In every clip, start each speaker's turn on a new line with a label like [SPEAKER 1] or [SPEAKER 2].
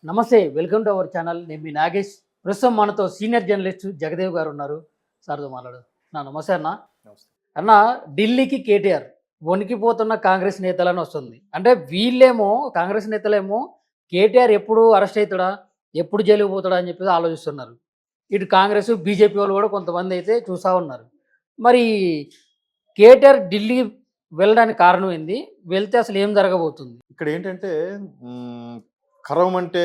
[SPEAKER 1] నమస్తే, welcome to our channel. నేను మీ నాగేష్. ప్రస్తుతం మనతో సీనియర్ జర్నలిస్ట్ జగదేవ్ గారు ఉన్నారు. సార్తో మాట్లాడు. నమస్తే అన్న.
[SPEAKER 2] నమస్తే.
[SPEAKER 1] అన్న, ఢిల్లీకి కేటీఆర్ వణికిపోతున్న కాంగ్రెస్ నేతలని వస్తుంది. అంటే వీళ్ళేమో కాంగ్రెస్ నేతలేమో కేటీఆర్ ఎప్పుడు అరెస్ట్ అవుతాడా, ఎప్పుడు జైలుకు పోతాడా అని చెప్పేసి ఆలోచిస్తున్నారు. ఇటు కాంగ్రెస్ బీజేపీ వాళ్ళు కూడా కొంతమంది అయితే చూస్తూ ఉన్నారు. మరి కేటీఆర్ ఢిల్లీ వెళ్ళడానికి కారణం ఏంది? వెళ్తే అసలు ఏం జరగబోతుంది?
[SPEAKER 2] ఇక్కడ ఏంటంటే కరవమంటే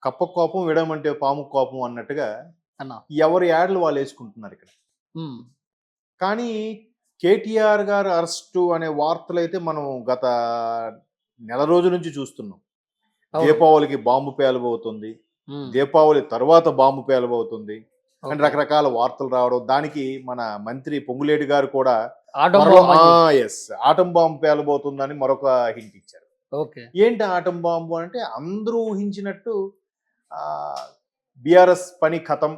[SPEAKER 2] కప్ప కోపం, విడమంటే పాము కోపం అన్నట్టుగా
[SPEAKER 1] అన్న.
[SPEAKER 2] ఎవరి యాడ్లు వాళ్ళు వేసుకుంటున్నారు ఇక్కడ.
[SPEAKER 1] ఉమ్,
[SPEAKER 2] కానీ కేటీఆర్ గారు అరెస్టు అనే వార్తలైతే మనం గత నెల రోజుల నుంచి చూస్తున్నాం.
[SPEAKER 1] అవును.
[SPEAKER 2] దీపావళికి బాంబు పేలబోతుంది,
[SPEAKER 1] ఉమ్,
[SPEAKER 2] దీపావళి తర్వాత బాంబు పేలబోతుంది అని
[SPEAKER 1] ఓకే.
[SPEAKER 2] రకరకాల వార్తలు రావడం. దానికి మన మంత్రి పొంగులేటి గారు కూడా
[SPEAKER 1] ఆటం బాంబ్ అని చెప్పి.
[SPEAKER 2] ఎస్ ఆటం బాంబు పేలబోతుందని మరొక హింట్ ఇచ్చారు.
[SPEAKER 1] ఓకే.
[SPEAKER 2] ఏంటి ఆటం బాంబు అంటే అందరూ ఊహించినట్టు బీఆర్ఎస్ పని ఖతం,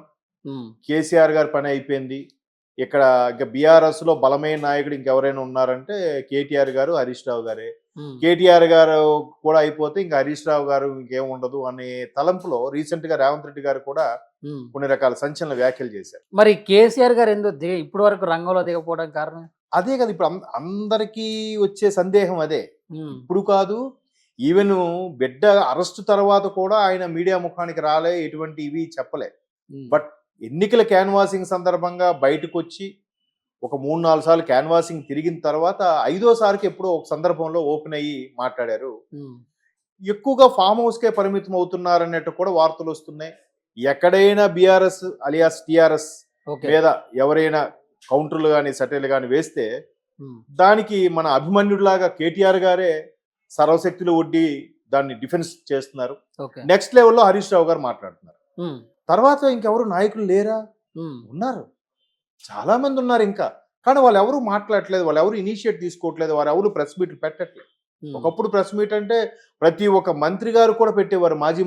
[SPEAKER 1] ఉమ్,
[SPEAKER 2] కేసీఆర్ గారి పని అయిపోయింది. ఇక్కడ ఇంకా బీఆర్ఎస్ లో బలమైన నాయకుడు ఇంకెవరైనా ఉన్నారంటే కేటీఆర్ గారు, హరీష్ రావు గారే.
[SPEAKER 1] ఉమ్,
[SPEAKER 2] కేటీఆర్ గారు కూడా అయిపోతే ఇంకా హరీష్ రావు గారు ఇంకేం ఉండదు అనే తలంపులో రీసెంట్ గా రేవంత్ రెడ్డి గారు కూడా
[SPEAKER 1] ఉమ్.
[SPEAKER 2] కొన్ని రకాల సంచలన వ్యాఖ్యలు చేశారు.
[SPEAKER 1] మరి కేసీఆర్ గారు ఎందుకు ఇప్పటి వరకు రంగంలో దిగకపోవడానికి కారణం?
[SPEAKER 2] అదే కదా ఇప్పుడు అందరికీ వచ్చే సందేహం అదే.
[SPEAKER 1] ఉమ్,
[SPEAKER 2] ఇప్పుడు కాదు, ఈవెన్ బిడ్డ అరెస్టు తర్వాత కూడా ఆయన మీడియా ముఖానికి రాలే, ఎటువంటి ఇవి చెప్పలే.
[SPEAKER 1] ఉమ్,
[SPEAKER 2] బట్ ఎన్నికల క్యాన్వాసింగ్ సందర్భంగా బయటకు వచ్చి ఒక 3-4 సార్లు క్యాన్వాసింగ్ తిరిగిన తర్వాత 5వ సారికి ఎప్పుడో ఒక సందర్భంలో ఓపెన్ అయ్యి మాట్లాడారు.
[SPEAKER 1] ఉమ్,
[SPEAKER 2] ఎక్కువగా ఫామ్ హౌస్కే పరిమితం అవుతున్నారన్నట్టు కూడా వార్తలు వస్తున్నాయి. ఎక్కడైనా బీఆర్ఎస్ అలియాస్ టీఆర్ఎస్
[SPEAKER 1] ఓకే.
[SPEAKER 2] మీద ఎవరైనా కౌంటర్లు కానీ సటైలు కానీ వేస్తే
[SPEAKER 1] ఉమ్,
[SPEAKER 2] దానికి మన అభిమన్యుడిలాగా కేటీఆర్ గారే సర్వశక్తులు ఒడ్డి దాన్ని డిఫెన్స్ చేస్తున్నారు.
[SPEAKER 1] ఓకే.
[SPEAKER 2] నెక్స్ట్ లెవెల్లో హరీష్ రావు గారు మాట్లాడుతున్నారు.
[SPEAKER 1] ఉమ్,
[SPEAKER 2] తర్వాత ఇంకెవరు నాయకులు లేరా?
[SPEAKER 1] ఉమ్,
[SPEAKER 2] ఉన్నారు, చాలా మంది ఉన్నారు ఇంకా. కానీ వాళ్ళు ఎవరు మాట్లాడట్లేదు, వాళ్ళు ఎవరు ఇనిషియేట్ తీసుకోవట్లేదు, వారు ఎవరు ప్రెస్ మీట్లు పెట్టట్లేదు.
[SPEAKER 1] ఉమ్.
[SPEAKER 2] ఒకప్పుడు ప్రెస్ మీట్ అంటే ప్రతి ఒక్క మంత్రి గారు కూడా పెట్టేవారు, మాజీ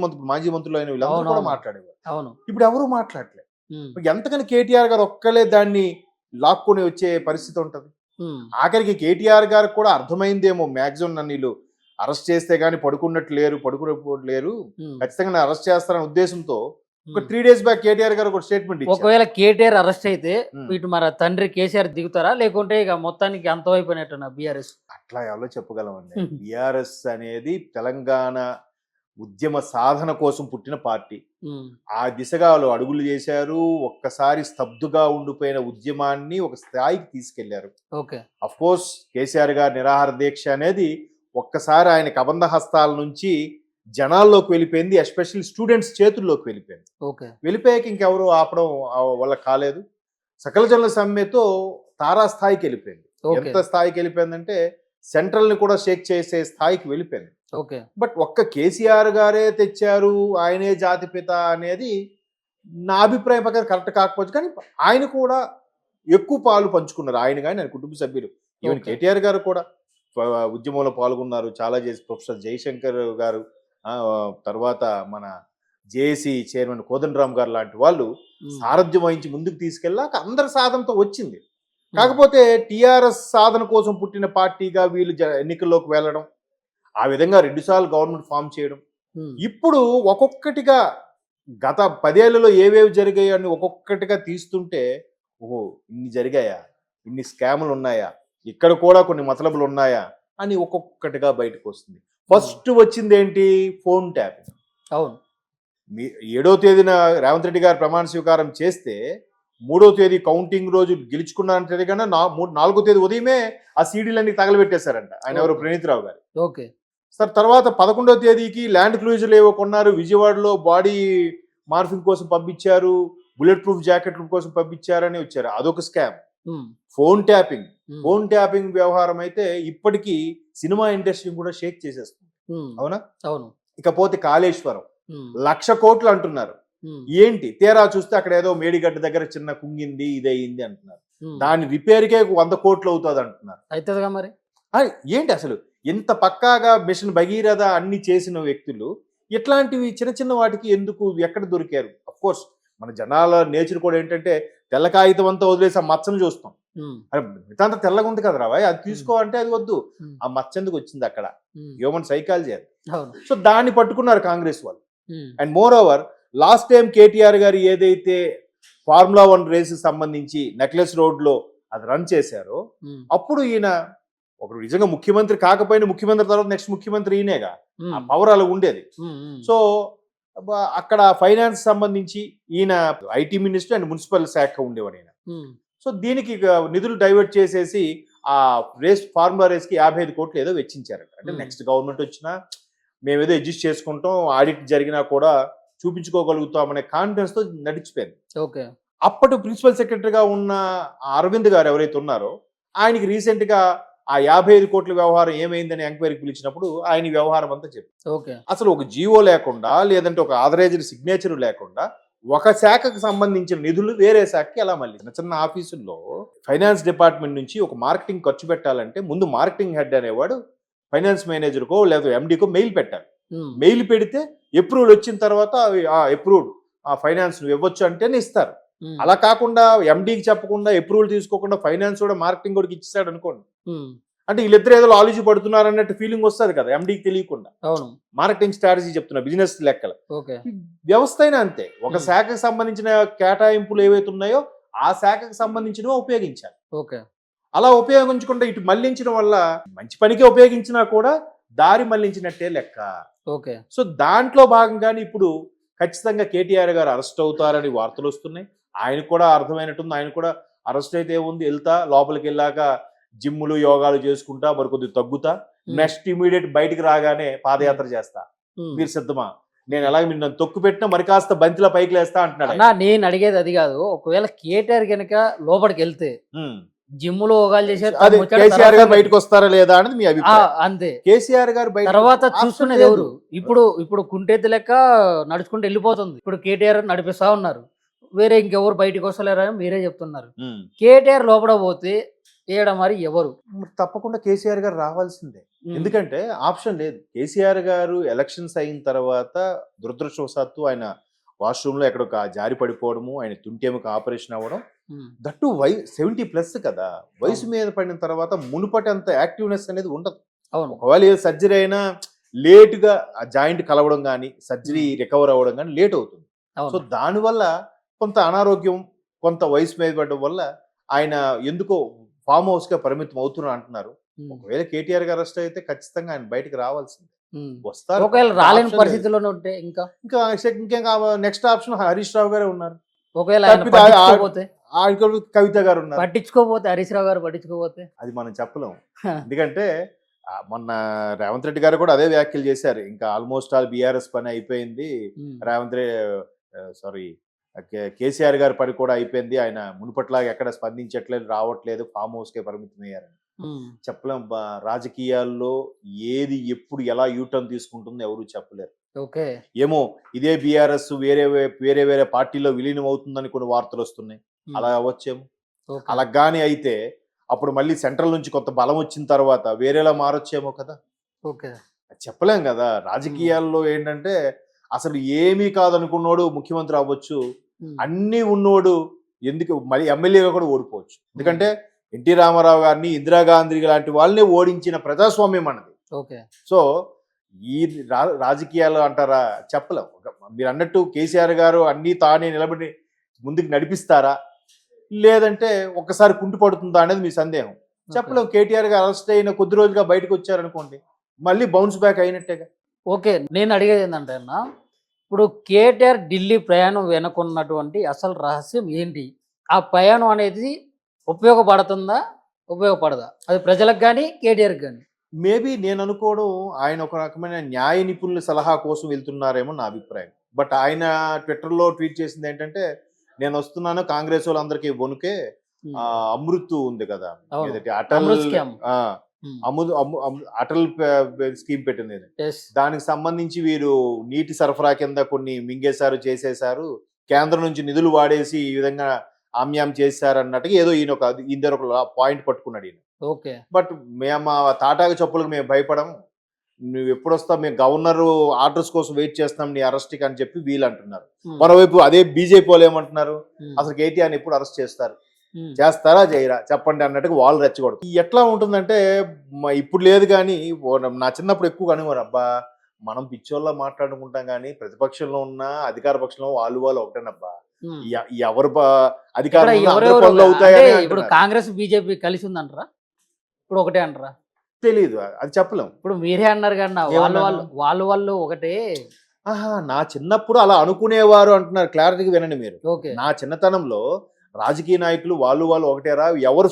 [SPEAKER 2] మంత్రులు అయిన వీళ్ళందరూ కూడా
[SPEAKER 1] అవునవును.
[SPEAKER 2] మాట్లాడేవారు.
[SPEAKER 1] అవును.
[SPEAKER 2] ఇప్పుడు ఎవరు మాట్లాడట్లేదు.
[SPEAKER 1] ఉమ్,
[SPEAKER 2] ఎంతకని కేటీఆర్ గారు ఒక్కలే దాన్ని లాక్కొని వచ్చే పరిస్థితి ఉంటది.
[SPEAKER 1] ఉమ్,
[SPEAKER 2] ఆఖరికి కేటీఆర్ గారికి కూడా అర్థమైందేమో, మ్యాక్సిమం నన్ను వీళ్ళు అరెస్ట్ చేస్తే గానీ పడుకున్నట్టు లేరు,
[SPEAKER 1] ఉమ్,
[SPEAKER 2] ఖచ్చితంగా నన్ను అరెస్ట్ చేస్తారనే ఉద్దేశంతో ఒక
[SPEAKER 1] ఉమ్.
[SPEAKER 2] 3 days బ్యాక్ కేటీఆర్ గారు ఒక స్టేట్మెంట్ ఇచ్చారు.
[SPEAKER 1] ఒకవేళ కేటీఆర్ అరెస్ట్ అయితే
[SPEAKER 2] ఉమ్.
[SPEAKER 1] ఇటు మన తండ్రి కేసీఆర్ దిగుతారా, లేకుంటే ఇక మొత్తానికి అంతమైపోయినట్టున్నా బీఆర్ఎస్?
[SPEAKER 2] అట్లా ఎవరో చెప్పగలమండి. బీఆర్ఎస్ అనేది తెలంగాణ ఉద్యమ సాధన కోసం పుట్టిన పార్టీ. ఆ దిశగా వాళ్ళు అడుగులు చేశారు. ఒక్కసారి స్తబ్దుగా ఉండిపోయిన ఉద్యమాన్ని ఒక స్థాయికి తీసుకెళ్లారు.
[SPEAKER 1] ఓకే.
[SPEAKER 2] అఫ్ కోర్స్ కేసీఆర్ గారి నిరాహార దీక్ష అనేది ఒక్కసారి ఆయన కబంధ హస్తాల నుంచి జనాల్లోకి వెళ్ళిపోయింది, ఎస్పెషల్లీ స్టూడెంట్స్ చేతుల్లోకి వెళ్ళిపోయింది.
[SPEAKER 1] ఓకే.
[SPEAKER 2] వెళ్ళిపోయాక ఇంకెవరు ఆపడం వల్ల కాలేదు. సకల జనుల సమ్మెతో తారాస్థాయికి వెళ్ళిపోయింది.
[SPEAKER 1] ఓకే.
[SPEAKER 2] ఎంత స్థాయికి వెళ్ళిపోయిందంటే సెంట్రల్ ని కూడా షేక్ చేసే స్థాయికి వెళ్ళిపోయింది.
[SPEAKER 1] ఓకే.
[SPEAKER 2] బట్ ఒక్క కేసీఆర్ గారే తెచ్చారు, ఆయనే జాతిపిత అనేది నా అభిప్రాయం ప్రకారం కరెక్ట్ కాకపోవచ్చు. కానీ ఆయన కూడా ఎక్కువ పాలు పంచుకున్నారు, ఆయన కానీ ఆయన కుటుంబ సభ్యులు. Even
[SPEAKER 1] okay.
[SPEAKER 2] కేటీఆర్ గారు కూడా ఉద్యమంలో పాల్గొన్నారు, చాలా చేసి. ప్రొఫెసర్ జయశంకర్ గారు, తర్వాత మన జేఏసీ చైర్మన్ కోదండరామ్ గారు లాంటి వాళ్ళు సారథ్యం వహించి ముందుకు తీసుకెళ్ళాక అందరి సాధనతో వచ్చింది. కాకపోతే టీఆర్ఎస్ సాధన కోసం పుట్టిన పార్టీగా వీళ్ళు ఎన్నికల్లోకి వెళ్ళడం, ఆ విధంగా 2 సార్లు గవర్నమెంట్ ఫామ్ చేయడం, ఇప్పుడు ఒక్కొక్కటిగా గత 10 ఏళ్లలో ఏవేవి జరిగాయో అని ఒక్కొక్కటిగా తీస్తుంటే, ఓహో ఇన్ని జరిగాయా, ఇన్ని స్కాములు ఉన్నాయా, ఇక్కడ కూడా కొన్ని మతలబులు ఉన్నాయా అని ఒక్కొక్కటిగా బయటకు వస్తుంది. ఫస్ట్ వచ్చింది ఏంటి? Phone tapping.
[SPEAKER 1] అవును.
[SPEAKER 2] 7వ తేదీన రేవంత్ రెడ్డి గారు ప్రమాణ స్వీకారం చేస్తే 3వ తేదీ కౌంటింగ్ రోజు గెలుచుకున్నారని తెలియకుండా 4వ తేదీ ఉదయమే ఆ సీడీలన్నీ తగలబెట్టేశారంట ఆయన ఎవరు, ప్రణీత్ రావు గారు.
[SPEAKER 1] ఓకే.
[SPEAKER 2] సార్ తర్వాత 11వ తేదీకి ల్యాండ్ క్రూజర్లు ఏవో కొన్నారు, విజయవాడలో బాడీ మార్ఫింగ్ కోసం పంపించారు, బుల్లెట్ ప్రూఫ్ జాకెట్ల కోసం పంపించారని వచ్చారు. అదొక స్కామ్. ఫోన్ ట్యాపింగ్ వ్యవహారం అయితే ఇప్పటికీ సినిమా ఇండస్ట్రీ కూడా షేక్ చేసేస్తుంది. అవునా?
[SPEAKER 1] అవును.
[SPEAKER 2] ఇకపోతే కాళేశ్వరం 1,00,000 కోట్లు అంటున్నారు. ఏంటి తీరా చూస్తే అక్కడ ఏదో మేడిగడ్డ దగ్గర చిన్న కుంగింది, ఇదయింది అంటున్నారు. దాని రిపేర్కే 100 కోట్లు అవుతుంది అంటున్నారు.
[SPEAKER 1] అవుతుందిగా మరి.
[SPEAKER 2] ఏంటి అసలు ఇంత పక్కాగా మిషన్ భగీరథ అన్ని చేసిన వ్యక్తులు ఇట్లాంటివి చిన్న చిన్న వాటికి ఎందుకు ఎక్కడ దొరికారు? అఫ్ కోర్స్ మన జనాల నేచర్ కూడా ఏంటంటే తెల్ల కాగితం అంతా వదిలేసి ఆ మచ్చను చూస్తాం. మిగతా అంతా తెల్లగా ఉంది కదా రావాయ్, అది తీసుకో అంటే అది వద్దు, ఆ మచ్చ ఎందుకు వచ్చింది అక్కడ హ్యూమన్ సైకాలజీ అది.
[SPEAKER 1] అవును.
[SPEAKER 2] సో దాన్ని పట్టుకున్నారు కాంగ్రెస్ వాళ్ళు.
[SPEAKER 1] Um,
[SPEAKER 2] and moreover last time KTR garu ఏదైతే ఫార్ములా 1 రేస్ సంబంధించి నెక్లెస్ రోడ్ లో అది రన్ చేశారో
[SPEAKER 1] ఉమ్,
[SPEAKER 2] అప్పుడు ఈయన ఒకడు నిజంగా ముఖ్యమంత్రి కాకపోయినా ముఖ్యమంత్రి తర్వాత నెక్స్ట్ ముఖ్యమంత్రి ఈయనేగా, ఆ
[SPEAKER 1] ఉమ్,
[SPEAKER 2] పవర్ అలా ఉండేది.
[SPEAKER 1] ఉమ్,
[SPEAKER 2] సో అక్కడ ఫైనాన్స్ సంబంధించి ఈయన ఐటీ మినిస్టర్ అండ్ మున్సిపల్ శాఖ ఉండేవాడు ఈయన.
[SPEAKER 1] ఉమ్,
[SPEAKER 2] సో దీనికి ఇక నిధులు డైవర్ట్ చేసేసి ఆ ఫార్ములా రేస్ కి 55 కోట్లు ఏదో వెచ్చించారట. అంటే నెక్స్ట్ గవర్నమెంట్ వచ్చినా మేమేదో అడ్జస్ట్ చేసుకుంటాం, ఆడిట్ జరిగినా కూడా చూపించుకోగలుగుతాం అనే కాన్ఫిడెన్స్ తో నడిచిపోయింది.
[SPEAKER 1] ఓకే.
[SPEAKER 2] అప్పటి ప్రిన్సిపల్ సెక్రటరీగా ఉన్న అరవింద్ గారు ఎవరైతే ఉన్నారో ఆయనకి రీసెంట్ గా ఆ 55 కోట్ల వ్యవహారం ఏమైందని ఎంక్వైరీకి పిలిచినప్పుడు ఆయన ఈ వ్యవహారం అంతా చెప్పారు.
[SPEAKER 1] ఓకే.
[SPEAKER 2] అసలు ఒక జీవో లేకుండా లేదంటే ఒక ఆథరైజ్డ్ సిగ్నేచర్ లేకుండా ఒక శాఖకు సంబంధించిన నిధులు వేరే శాఖకి ఎలా మళ్ళీ చిన్న చిన్న ఆఫీసుల్లో ఫైనాన్స్ డిపార్ట్మెంట్ నుంచి ఒక మార్కెటింగ్ ఖర్చు పెట్టాలంటే ముందు మార్కెటింగ్ హెడ్ అనేవాడు ఫైనాన్స్ మేనేజర్కో లేదా ఎండీకో మెయిల్ పెట్టాలి.
[SPEAKER 1] ఉమ్,
[SPEAKER 2] మెయిల్ పెడితే అప్రూవల్ వచ్చిన తర్వాత అప్రూవ్డ్ ఆ ఫైనాన్స్ నువ్వు ఇవ్వచ్చు అంటేనే ఇస్తారు.
[SPEAKER 1] ఉమ్,
[SPEAKER 2] అలా కాకుండా ఎండీకి చెప్పకుండా అప్రూవల్ తీసుకోకుండా ఫైనాన్స్ కూడా మార్కెటింగ్ కూడా ఇచ్చేసాడు అనుకోండి,
[SPEAKER 1] ఉమ్,
[SPEAKER 2] అంటే వీళ్ళిద్దరు ఏదో ఆలోచి పడుతున్నారు అన్నట్టు ఫీలింగ్ వస్తుంది కదా ఎండీకి తెలియకుండా.
[SPEAKER 1] అవును.
[SPEAKER 2] మార్కెటింగ్ స్ట్రాటజీ చెప్తున్నా, బిజినెస్ లెక్కలు.
[SPEAKER 1] ఓకే.
[SPEAKER 2] వ్యవస్థ అయినా అంతే, ఒక శాఖకు సంబంధించిన కేటాయింపులు ఏవైతే ఉన్నాయో ఆ శాఖకు సంబంధించినవి ఉపయోగించాలి.
[SPEAKER 1] ఓకే.
[SPEAKER 2] అలా ఉపయోగించకుండా ఇటు మళ్లించడం వల్ల మంచి పనికే ఉపయోగించినా కూడా దారి మళ్లించినట్టే లెక్క.
[SPEAKER 1] ఓకే.
[SPEAKER 2] సో దాంట్లో భాగంగానే ఇప్పుడు ఖచ్చితంగా కేటీఆర్ గారు అరెస్ట్ అవుతారని వార్తలు వస్తున్నాయి. ఆయన కూడా అర్థమైనట్టుంది, ఆయన కూడా అరెస్ట్ అయితే ఉంది, వెళ్తా లోపలికి వెళ్ళాక జిమ్ములు యోగాలు చేసుకుంటా మరి కొద్దిగా తగ్గుతా, నెక్స్ట్ ఇమీడియట్ బయటికి రాగానే పాదయాత్ర చేస్తా, మీరు సిద్ధమా, నేను ఎలాగ మీరు నన్ను తొక్కు పెట్టినా మరి కాస్త బంతిలో పైకి లేస్తా అంటున్నాడు.
[SPEAKER 1] అన్నా నేను అడిగేది అది కాదు, ఒకవేళ కేటీఆర్ కనుక లోపలికి వెళ్తే జిమ్ములో యోగాలు చేసే
[SPEAKER 2] అదే కేసీఆర్ గారు బయటకు వస్తారా లేదా అనేది మీ అభిప్రాయం.
[SPEAKER 1] అంతే.
[SPEAKER 2] కేసీఆర్ గారు
[SPEAKER 1] తర్వాత చూసుకునేది ఎవరు? ఇప్పుడు కుంటెత్తి లెక్క నడుచుకుంటూ వెళ్ళిపోతుంది. ఇప్పుడు కేటీఆర్ నడిపిస్తా ఉన్నారు, వేరే ఇంకెవరు బయటకు వస్తలేరా అని మీరే చెప్తున్నారు. కేటీఆర్ లోపల పోతే ఏడ మరి ఎవరు?
[SPEAKER 2] తప్పకుండా కేసీఆర్ గారు రావాల్సిందే, ఎందుకంటే ఆప్షన్ లేదు. కేసీఆర్ గారు ఎలక్షన్స్ అయిన తర్వాత దురదృష్టవశాత్తు ఆయన వాష్రూమ్ లో ఎక్కడొక జారి పడిపోవడము, ఆయన తుంటేముకు ఆపరేషన్ అవ్వడం, దట్టు 70+ కదా, వయసు మీద పడిన తర్వాత మునుపటి అంత యాక్టివ్నెస్ అనేది ఉండదు.
[SPEAKER 1] అవును.
[SPEAKER 2] ఒకవేళ ఏ సర్జరీ అయినా లేటుగా ఆ జాయింట్ కలవడం కానీ సర్జరీ రికవర్ అవ్వడం కానీ లేట్ అవుతుంది. సో దానివల్ల కొంత అనారోగ్యం, కొంత వయసు మీద పడడం వల్ల ఆయన ఎందుకో ఫామ్ హౌస్ గా పరిమితం అవుతున్నారు అంటున్నారు. ఒకవేళ కేటీఆర్ గారు అరెస్ట్ అయితే ఖచ్చితంగా ఆయన బయటకు రావాల్సిందే, వస్తారు.
[SPEAKER 1] ఒకవేళ రాలేని పరిస్థితిలోనే ఉంటే ఇంకా
[SPEAKER 2] ఇంకేం నెక్స్ట్ ఆప్షన్ హరీష్ రావు గారే ఉన్నారు.
[SPEAKER 1] ఒకవేళ
[SPEAKER 2] కవిత గారు ఉన్నారు.
[SPEAKER 1] పట్టించుకోపోతే హరీష్ రావు గారు పట్టించుకోపోతే
[SPEAKER 2] అది మనం చెప్పలేము. ఎందుకంటే మొన్న రేవంత్ రెడ్డి గారు కూడా అదే వ్యాఖ్యలు చేశారు, ఇంకా ఆల్మోస్ట్ ఆల్ బీఆర్ఎస్ పని అయిపోయింది, కేసీఆర్ గారి పని కూడా అయిపోయింది, ఆయన మునుపట్లాగా ఎక్కడ స్పందించట్లేదు, రావట్లేదు, ఫామ్ హౌస్ కే పరిమితం అయ్యారని. చెప్పలేం, రాజకీయాల్లో ఏది ఎప్పుడు ఎలా యూటర్న్ తీసుకుంటుందో ఎవరు చెప్పలేరు. ఏమో ఇదే బీఆర్ఎస్ వేరే వేరే వేరే పార్టీలో విలీనం అవుతుందని కొన్ని వార్తలు వస్తున్నాయి, అలా అవ్వచ్చేమో. అలా గానీ అయితే అప్పుడు మళ్ళీ సెంట్రల్ నుంచి కొంత బలం వచ్చిన తర్వాత వేరేలా మారొచ్చేమో కదా, చెప్పలేం కదా. రాజకీయాల్లో ఏంటంటే అసలు ఏమీ కాదనుకున్నోడు ముఖ్యమంత్రి అవ్వచ్చు, అన్ని ఉన్నోడు ఎందుకు మరి ఎమ్మెల్యేగా కూడా ఓడిపోవచ్చు. ఎందుకంటే ఎన్టీ రామారావు గారిని, ఇందిరాగాంధీ లాంటి వాళ్ళని ఓడించిన ప్రజాస్వామ్యం అన్నది. సో ఈ రాజకీయాలు అంటారా, చెప్పలేం. మీరు అన్నట్టు కేసీఆర్ గారు అన్ని తానే నిలబడి ముందుకు నడిపిస్తారా, లేదంటే ఒక్కసారి కుంటు పడుతుందా అనేది మీ సందేహం. చెప్పలేం. కేటీఆర్ గారు అరెస్ట్ అయిన కొద్ది రోజులుగా బయటకు వచ్చారనుకోండి, మళ్ళీ బౌన్స్ బ్యాక్ అయినట్టేగా.
[SPEAKER 1] నేను అడిగేది ఏంటంటే అన్న, ఇప్పుడు కేటీఆర్ ఢిల్లీ ప్రయాణం వెనుకున్నటువంటి అసలు రహస్యం ఏంటి? ఆ ప్రయాణం అనేది ఉపయోగపడుతుందా, ఉపయోగపడదా? అది ప్రజలకు కానీ కేటీఆర్కి కానీ?
[SPEAKER 2] మేబీ నేను అనుకోవడం ఆయన ఒక రకమైన న్యాయ నిపుణుల సలహా కోసం వెళ్తున్నారేమో నా అభిప్రాయం. బట్ ఆయన ట్విట్టర్లో ట్వీట్ చేసింది ఏంటంటే, నేను వస్తున్నాను, కాంగ్రెస్ వాళ్ళందరికీ వణుకే, అమృత్ ఉంది కదా, అటల్ స్కీమ్ పెట్టింది, దానికి సంబంధించి వీరు నీటి సరఫరా కింద కొన్ని మింగేశారు, చేసేశారు, కేంద్రం నుంచి నిధులు వాడేసి ఈ విధంగా ఆమ్యాం చేశారు అన్నట్టుగా ఏదో ఈయన ఒక పాయింట్ పట్టుకున్నాడు ఈయన. బట్ మేము తాటాకు చెప్పులకు మేము భయపడము, నువ్వు ఎప్పుడు వస్తావు, మేము గవర్నర్ ఆర్డర్స్ కోసం వెయిట్ చేస్తున్నాం నీ అరెస్ట్కి అని చెప్పి వీళ్ళు అంటున్నారు. మరోవైపు అదే బీజేపీ వాళ్ళు ఏమంటున్నారు, అసలు కేటీఆర్ని ఎప్పుడు అరెస్ట్ చేస్తారు, చేస్తారా చేయరా చెప్పండి అన్నట్టుగా వాళ్ళు రెచ్చగొడతారు. ఎట్లా ఉంటుందంటే ఇప్పుడు లేదు కానీ నా చిన్నప్పుడు ఎక్కువ కనుగోరు అబ్బా మనం పిచ్చోళ్ళ మాట్లాడుకుంటాం కానీ ప్రతిపక్షంలో ఉన్న అధికార పక్షంలో వాళ్ళు ఒకటేనబ్బా ఎవరు అధికారం ఉన్నా అందరి
[SPEAKER 1] ఎవరెవరు
[SPEAKER 2] పనులు
[SPEAKER 1] అంటే
[SPEAKER 2] అవుతాయని
[SPEAKER 1] ఇప్పుడు
[SPEAKER 2] అంటున్నారు.
[SPEAKER 1] కాంగ్రెస్ బీజేపీ కలిసి ఉందంటారా? ఇప్పుడు ఒకటే అంటారా?
[SPEAKER 2] తెలీదు అది చెప్పలేం.
[SPEAKER 1] ఇప్పుడు మీరే అన్నారు కన్నా
[SPEAKER 2] ఏమన్నాను?
[SPEAKER 1] వాళ్ళు ఒకటే.
[SPEAKER 2] ఆహా నా చిన్నప్పుడు అలా అనుకునేవారు అంటున్నారు. క్లారిటీగా వినండి మీరు.
[SPEAKER 1] ఓకే.
[SPEAKER 2] నా చిన్నతనంలో రాజకీయ నాయకులు వాళ్ళు ఒకటేరా ఎవరు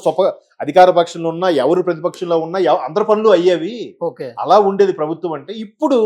[SPEAKER 2] అధికార పక్షంలో ఉన్నా ఎవరు ప్రతిపక్షంలో ఉన్నా అందరి పనులు అయ్యేవి.
[SPEAKER 1] ఓకే.
[SPEAKER 2] అలా ఉండేది ప్రభుత్వం అంటే. ఇప్పుడు